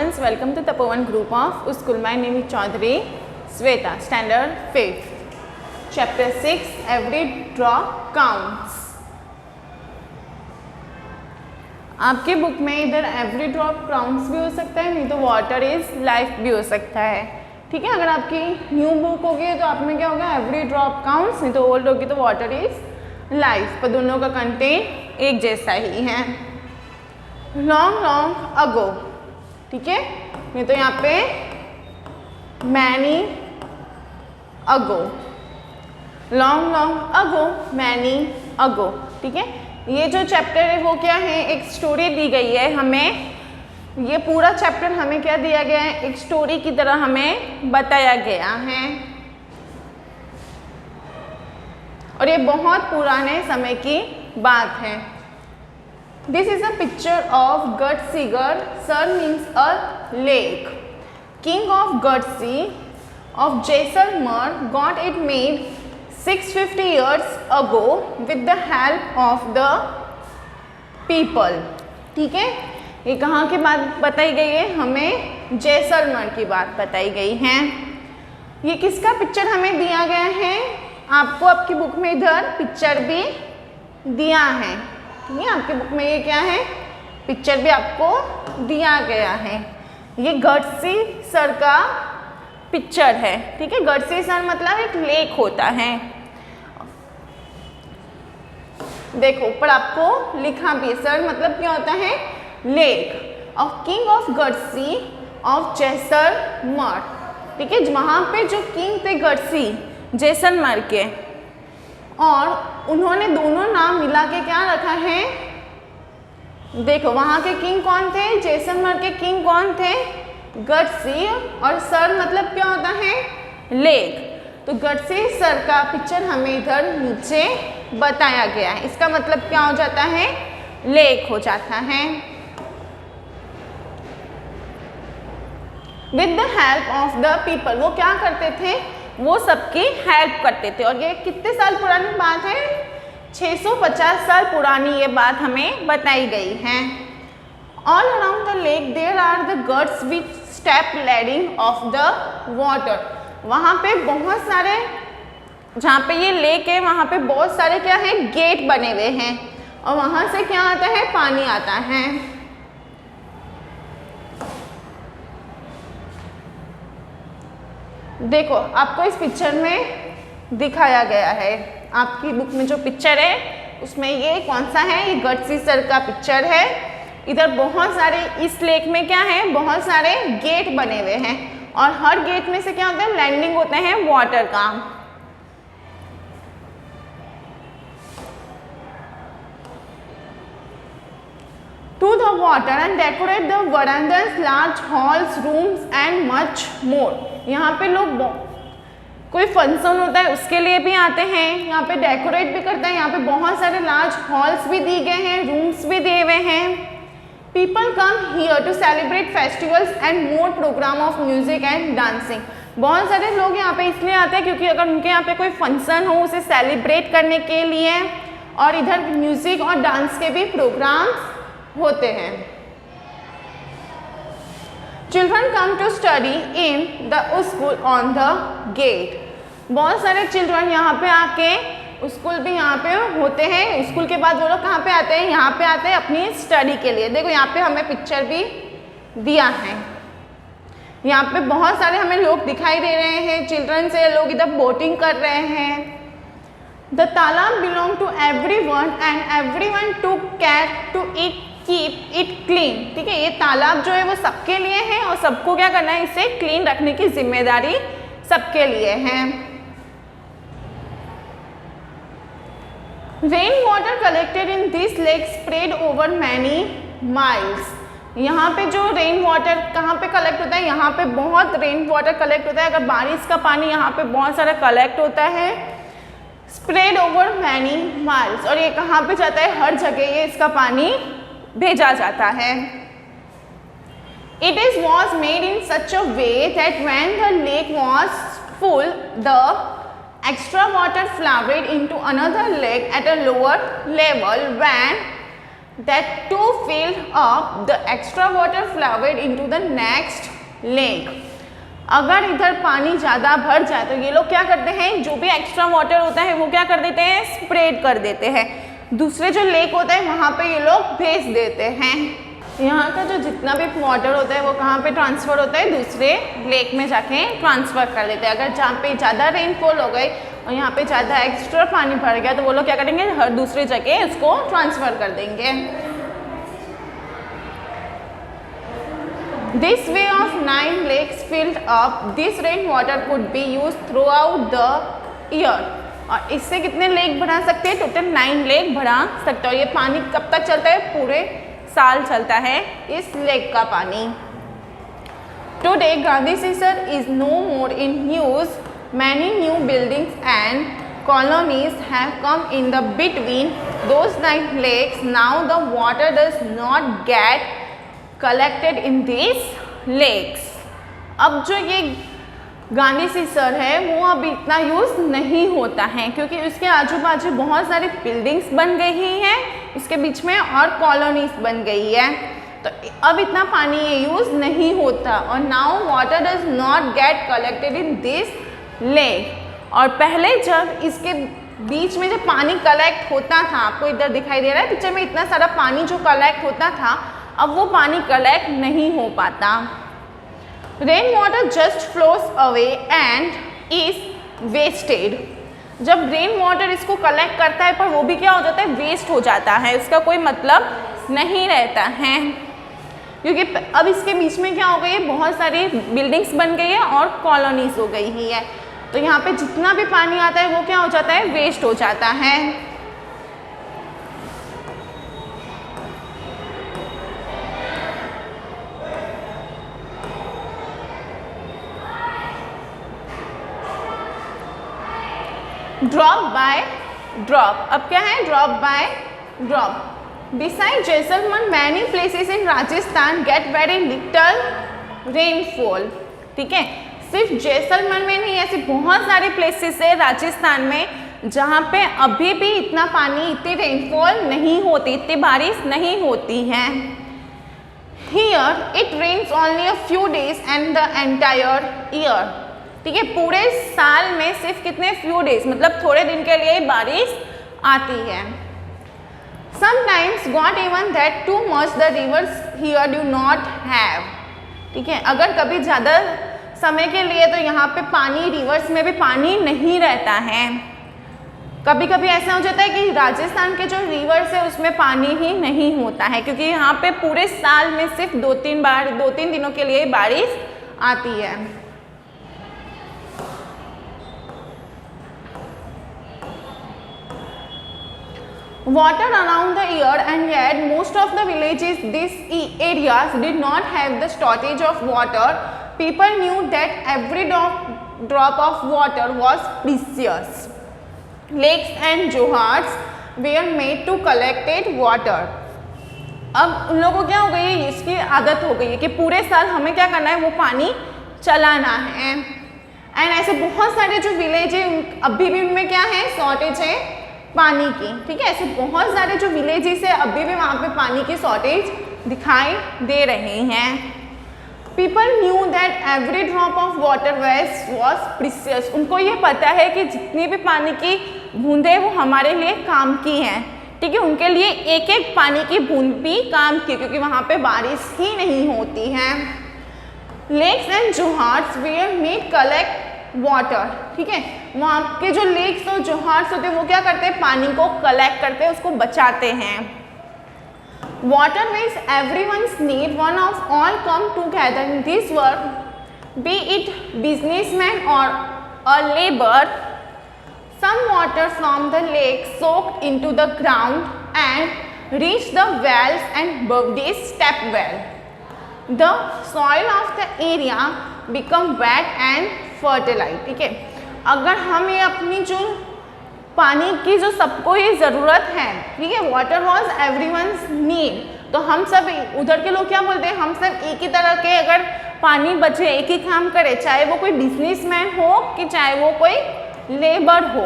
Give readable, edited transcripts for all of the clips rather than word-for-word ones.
students, welcome to Tapovan group of school. My name is Chaudhary Sweta, standard 5th, chapter 6, every drop counts. आपके book में इधर every drop counts भी हो सकता है, नहीं तो वाटर इज लाइफ भी हो सकता है. ठीक है, अगर आपकी न्यू बुक होगी तो आप में क्या होगा, एवरी ड्रॉप काउंट्स, नहीं तो ओल्ड होगी तो वाटर इज लाइफ, पर दोनों का कंटेंट एक जैसा ही है. लॉन्ग लॉन्ग अगो, ठीक है, नहीं तो यहाँ पे मैनी अगो, लॉन्ग लॉन्ग अगो, मैनी अगो. ठीक है, ये जो चैप्टर है वो क्या है, एक स्टोरी दी गई है हमें. ये पूरा चैप्टर हमें क्या दिया गया है, एक स्टोरी की तरह हमें बताया गया है, और ये बहुत पुराने समय की बात है. This is a picture of Gadsigarh. Sar means a lake. King of Gadsi of Jaisalmer got it made 650 years ago with the help of the people. ठीक है, ये कहाँ की बात बताई गई है, हमें जैसलमेर की बात बताई गई है. ये किसका पिक्चर हमें दिया गया है, आपको आपकी बुक में इधर पिक्चर भी दिया है. ठीक है, आपकी बुक में ये क्या है, पिक्चर भी आपको दिया गया है. ये गढ़सी सर का पिक्चर है. ठीक है, गढ़सी सर मतलब एक लेक होता है. देखो ऊपर आपको लिखा भी, सर मतलब क्या होता है, lake of king of Gadsi of Jaisalmer. ठीक है, वहाँ पे जो किंग थे गढ़सी जैसलमेर के, और उन्होंने दोनों नाम मिला के क्या रखा है, देखो वहाँ के किंग कौन थे, जैसलमेर के किंग कौन थे, गढ़सी, और सर मतलब क्या होता है, लेक. तो गढ़सी सर का पिक्चर हमें इधर नीचे बताया गया है. इसका मतलब क्या हो जाता है, लेक हो जाता है. With the help of the people, वो क्या करते थे, वो सबकी हेल्प करते थे. और ये कितने साल पुरानी बात है, 650 साल पुरानी ये बात हमें बताई गई है. All around the lake there are the ghats with step leading of the water. वहाँ पे बहुत सारे, जहाँ पे ये लेक है वहाँ पे बहुत सारे क्या है, गेट बने हुए हैं, और वहाँ से क्या आता है, पानी आता है. देखो आपको इस पिक्चर में दिखाया गया है, आपकी बुक में जो पिक्चर है उसमें ये कौन सा है, ये गढ़सी सर का पिक्चर है. इधर बहुत सारे, इस लेक में क्या है, बहुत सारे गेट बने हुए हैं, और हर गेट में से क्या होता है, लैंडिंग होते हैं वाटर का. To the water and decorate the verandas, large halls, rooms and much more. यहाँ पे लोग कोई फंक्शन होता है उसके लिए भी आते हैं, यहाँ पे डेकोरेट भी करते हैं. यहाँ पे बहुत सारे लार्ज हॉल्स भी दिए गए हैं, रूम्स भी दिए हुए हैं. People come here to celebrate festivals and more program of music and dancing. बहुत सारे लोग यहाँ पे इसलिए आते हैं क्योंकि अगर उनके यहाँ पे कोई फंक्शन हो उसे सेलिब्रेट करने के लिए, और इधर म्यूजिक और डांस के भी प्रोग्राम्स होते हैं. Children come to study in the school on the gate. बहुत सारे चिल्ड्रन यहाँ पे आके, स्कूल भी यहाँ पे होते हैं. स्कूल के बाद वो लोग कहाँ पे आते हैं, यहाँ पे आते हैं अपनी स्टडी के लिए. देखो यहाँ पे हमें पिक्चर भी दिया है, यहाँ पे बहुत सारे हमें लोग दिखाई दे रहे हैं. चिल्ड्रन से लोग इधर बोटिंग कर रहे हैं. The talab belong to everyone and everyone took care to it, keep it clean. ठीक है, ये तालाब जो है वो सबके लिए है, और सबको क्या करना है, इसे क्लीन रखने की जिम्मेदारी सबके लिए है. Rain water collected in this lake spread over many miles. यहाँ पे जो रेन वाटर कहाँ पे कलेक्ट होता है, यहाँ पे बहुत रेन वाटर कलेक्ट होता है. अगर बारिश का पानी यहाँ पे बहुत सारा कलेक्ट होता है, स्प्रेड ओवर मैनी माइल्स, और ये कहाँ पे जाता है, हर जगह ये इसका पानी भेजा जाता है. It is was made in such a way that when the lake was full the extra water flowed into another lake at a lower level. When that to fill up the extra water flowed into the next lake. अगर इधर पानी ज़्यादा भर जाए तो ये लोग क्या करते हैं, जो भी एक्स्ट्रा वाटर होता है वो क्या कर देते हैं, स्प्रेड कर देते हैं, दूसरे जो लेक होता है वहाँ पे ये लोग भेज देते हैं। यहाँ का जो जितना भी वाटर होता है वो कहाँ पे ट्रांसफ़र होता है, दूसरे लेक में जाके ट्रांसफ़र कर देते हैं। अगर जहाँ पे ज़्यादा रेनफॉल हो गई और यहाँ पे ज़्यादा एक्स्ट्रा पानी भर गया तो वो लोग क्या करेंगे, हर दूसरे जगह इसको ट्रांसफ़र कर देंगे। This way of 9 lakes filled up, this rain water could be used throughout the year. और इससे कितने लेक भरा सकते हैं, टोटल 9 लेक भरा सकते हो। ये पानी कब तक चलता है, पूरे साल चलता है इस लेक का पानी। Today Gandhi Sisar is no more in use. Many new buildings and colonies have come in the between those 9 lakes. Now the water does not get collected in these lakes. अब जो ये गांधी सीसर है वो अब इतना use नहीं होता है क्योंकि उसके आजू बाजू बहुत सारी बिल्डिंग्स बन गई हैं उसके बीच में और कॉलोनीज बन गई है, तो अब इतना पानी ये यूज़ नहीं होता। और now water does not gate collected in this lake. और पहले जब इसके बीच में जब पानी कलेक्ट होता था, आपको इधर दिखाई दे रहा है पिक्चर में, इतना सारा पानी जो कलेक्ट होता था अब वो पानी कलेक्ट नहीं हो पाता। Rain water just flows away and is wasted. जब रेन वाटर इसको कलेक्ट करता है पर वो भी क्या हो जाता है, वेस्ट हो जाता है, उसका कोई मतलब नहीं रहता है क्योंकि अब इसके बीच में क्या हो गई है, बहुत सारी बिल्डिंग्स बन गई है और कॉलोनीज हो गई ही है, तो यहाँ पे जितना भी पानी आता है वो क्या हो जाता है, वेस्ट हो जाता है। ड्रॉप बाय ड्रॉप, अब क्या है, drop by drop. Beside Jaisalmer many places in Rajasthan get very little rainfall. ठीक है, सिर्फ जैसलमेर में नहीं, ऐसे बहुत सारे प्लेसेस है राजस्थान में जहाँ पे अभी भी इतना पानी, इतनी रेनफॉल नहीं होती, इतनी बारिश नहीं होती है। Here it rains only a few days and the entire year. ठीक है, पूरे साल में सिर्फ कितने, फ्यू डेज, मतलब थोड़े दिन के लिए बारिश आती है। Sometimes got even that too much the reverse here do not have. ठीक है, अगर कभी ज़्यादा समय के लिए तो यहाँ पे पानी, रिवर्स में भी पानी नहीं रहता है। कभी कभी ऐसा हो जाता है कि राजस्थान के जो रिवर्स है उसमें पानी ही नहीं होता है क्योंकि यहाँ पे पूरे साल में सिर्फ 2-3 दिनों के लिए बारिश आती है। Water around the year, and yet most of the villages these areas did not have the shortage of water. People knew that every drop of water was precious. Lakes and johars were made to collect water. अब उन लोगों को क्या हो गई है, इसकी आदत हो गई है कि पूरे साल हमें क्या करना है, वो पानी चलाना है। एंड ऐसे बहुत सारे जो विलेज है अभी भी उनमें क्या है, शॉर्टेज है पानी की। ठीक है, ऐसे बहुत सारे जो विलेजेस है अभी भी वहाँ पे पानी की शॉर्टेज दिखाई दे रहे हैं। People knew that every drop of water was precious. उनको ये पता है कि जितनी भी पानी की बूंदें वो हमारे लिए काम की हैं। ठीक है, उनके लिए एक एक पानी की बूंद भी काम की, क्योंकि वहाँ पे बारिश ही नहीं होती है। Lakes and johars were made collect water. ठीक है, वहाँ के जो लेक्स और जोहार्स होते हैं वो क्या करते हैं, पानी को कलेक्ट करते हैं, उसको बचाते हैं। Water was everyone's need, one of all come together in this work, be it businessman और a labour. Some water from the lake soaked into the ground and reached the wells and this step well. The soil of the area become wet and fertile. ठीक है, अगर हम ये अपनी जो पानी की जो सबको ये ज़रूरत है, ठीक है, वाटर वॉज एवरीवन्स नीड, तो हम सब उधर के लोग क्या बोलते हैं, हम सब एक ही तरह के अगर पानी बचे, एक ही काम करें, चाहे वो कोई बिजनेसमैन हो कि चाहे वो कोई लेबर हो।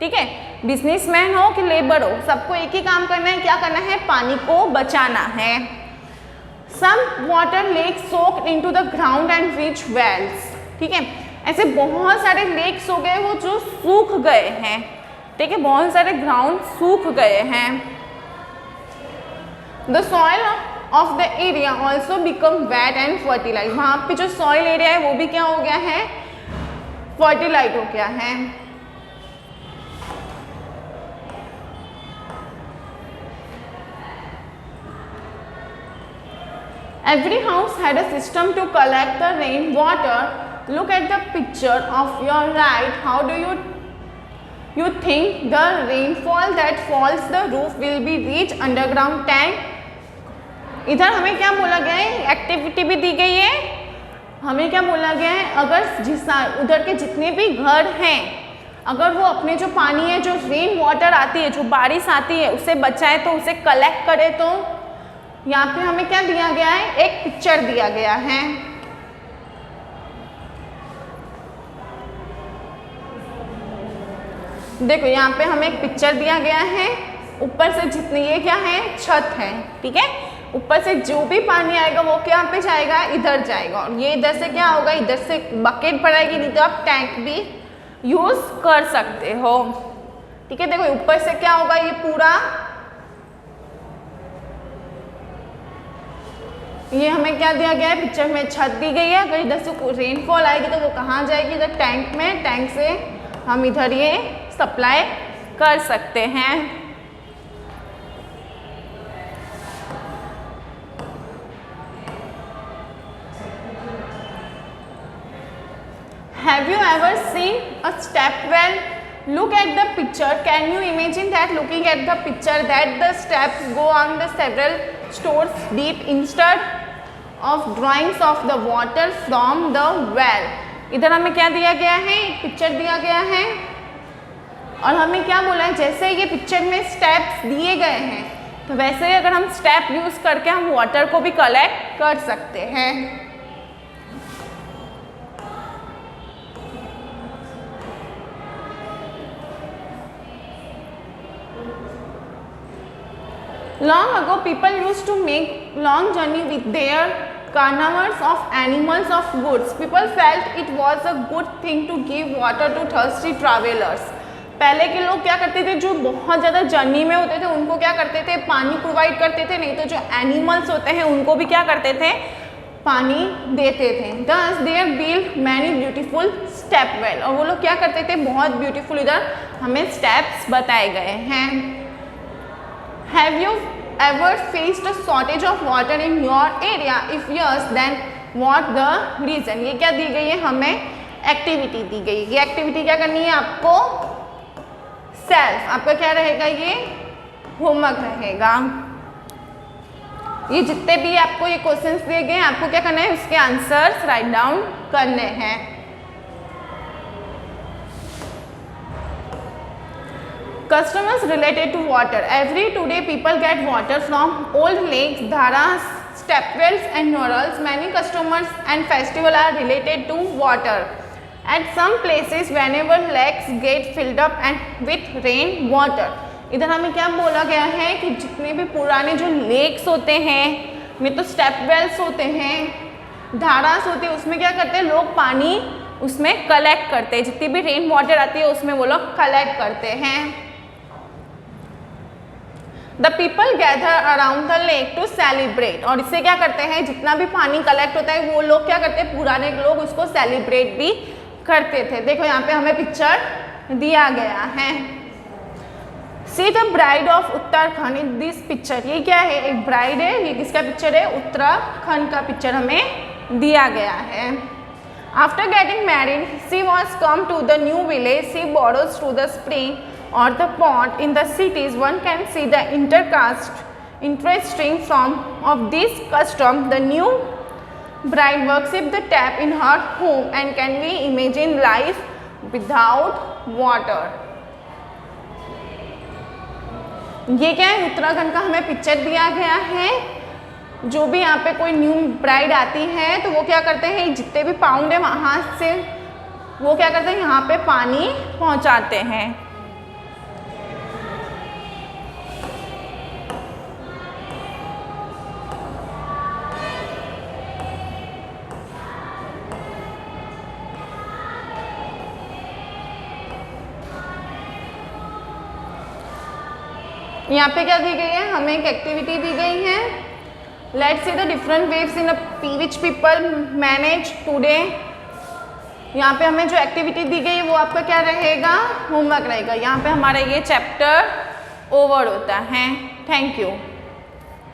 ठीक है, बिजनेसमैन हो कि लेबर हो, सबको एक ही काम करना है, क्या करना है, पानी को बचाना है। Some water lake soaked into the ground and reach wells, ठीक है, ऐसे बहुत सारे लेक्स हो गए वो जो सूख गए हैं, ठीक है, बहुत सारे ग्राउंड सूख गए हैं। The soil of the area also become wet and fertilize, वहाँ पे जो सॉइल एरिया है वो भी क्या हो गया है, फर्टिलाइज हो गया है। Every house had a system to collect the rain water. Look at the picture of your right. How do you think the rainfall that falls the roof will be reach underground tank? इधर हमें क्या बोला गया है, activity भी दी गई है, हमें क्या बोला गया है, अगर उधर के जितने भी घर हैं अगर वो अपने जो पानी है, जो रेन वाटर आती है, जो बारिश आती है, उसे बचाए तो उसे कलेक्ट करे। तो यहाँ पे हमें क्या दिया गया है, एक पिक्चर दिया गया है। देखो यहाँ पे हमें एक पिक्चर दिया गया है, ऊपर से जितनी ये क्या है, छत है, ठीक है, ऊपर से जो भी पानी आएगा वो क्या पे जाएगा, इधर जाएगा, और ये इधर से क्या होगा, इधर से बकेट भराएगी, नहीं तो आप टैंक भी यूज कर सकते हो, ठीक है। देखो ऊपर से क्या होगा, ये पूरा ये हमें क्या दिया गया है, पिक्चर में छत दी गई है, अगर इधर से रेनफॉल आएगी तो वो कहाँ जाएगी, इधर टैंक में, टैंक से हम इधर ये सप्लाई कर सकते हैं। Have you ever seen a step well? Look at the picture. Can you imagine that looking at the picture that the steps go on the several stores deep instead of drawings of the water from the well? इधर हमें क्या दिया गया है, एक picture दिया गया है और हमें क्या बोला है, जैसे ये पिक्चर में स्टेप्स दिए गए हैं तो वैसे ही अगर हम स्टेप यूज करके हम वाटर को भी कलेक्ट कर सकते हैं। Long ago, people used to make long journey with their carnivores of animals of goods. People felt it was a good thing to give water to thirsty travelers. पहले के लोग क्या करते थे, जो बहुत ज़्यादा जर्नी में होते थे उनको क्या करते थे, पानी प्रोवाइड करते थे, नहीं तो जो एनिमल्स होते हैं उनको भी क्या करते थे, पानी देते थे। Thus they built many beautiful step well, और वो लोग क्या करते थे, बहुत ब्यूटीफुल इधर हमें स्टेप्स बताए गए हैं। Have you ever faced a shortage of water in your area? If yes, then what the reason? ये क्या दी गई है, हमें एक्टिविटी दी गई है। ये एक्टिविटी क्या करनी है आपको, सेल्फ, आपका क्या रहेगा, ये होमवर्क रहेगा। ये जितने भी आपको ये क्वेश्चंस दिए गए हैं आपको क्या करना है, उसके आंसर्स राइट डाउन करने हैं। Customers related to water. Every today people get water from old lakes, dharas, stepwells and norals. Many customers and festivals are related to water. At some places whenever lakes get filled up and with rain water. इधर हमें क्या बोला गया है कि जितने भी पुराने जो लेक्स होते हैं में तो स्टेपवेल्स होते हैं, धारास होते हैं, उसमें क्या करते हैं लोग पानी उसमें कलेक्ट करते हैं, जितनी भी रेन वाटर आती है उसमें वो लोग कलेक्ट करते हैं। The people gather around the lake to celebrate, और इससे क्या करते हैं, जितना भी पानी कलेक्ट होता है वो लोग क्या करते हैं, पुराने लोग उसको सेलिब्रेट भी करते थे। देखो यहाँ पे हमें पिक्चर दिया गया है। See the bride of Uttarakhand in this picture, ये क्या है, एक ब्राइड है, ये किसका पिक्चर है, उत्तराखंड का पिक्चर हमें दिया गया है। After getting married, she was come to the new village. She borrows to the spring or the pond in the cities. One can see the interesting from of this custom. The new bride worships the tap in her home, and can we imagine life without water? ये क्या है, उत्तराखंड का हमें picture दिया गया है। जो भी यहाँ पे कोई न्यू ब्राइड आती है तो वो क्या करते हैं, जितने भी पाउंड है वहाँ से वो क्या करते हैं, यहाँ पे पानी पहुँचाते हैं। यहाँ पे क्या दी गई है, हमें एक एक्टिविटी दी गई है। Let's see the different waves in which people manage today. यहाँ पे हमें जो एक्टिविटी दी गई है वो आपका क्या रहेगा, होमवर्क रहेगा। यहाँ पे हमारा ये चैप्टर ओवर होता है। Thank you.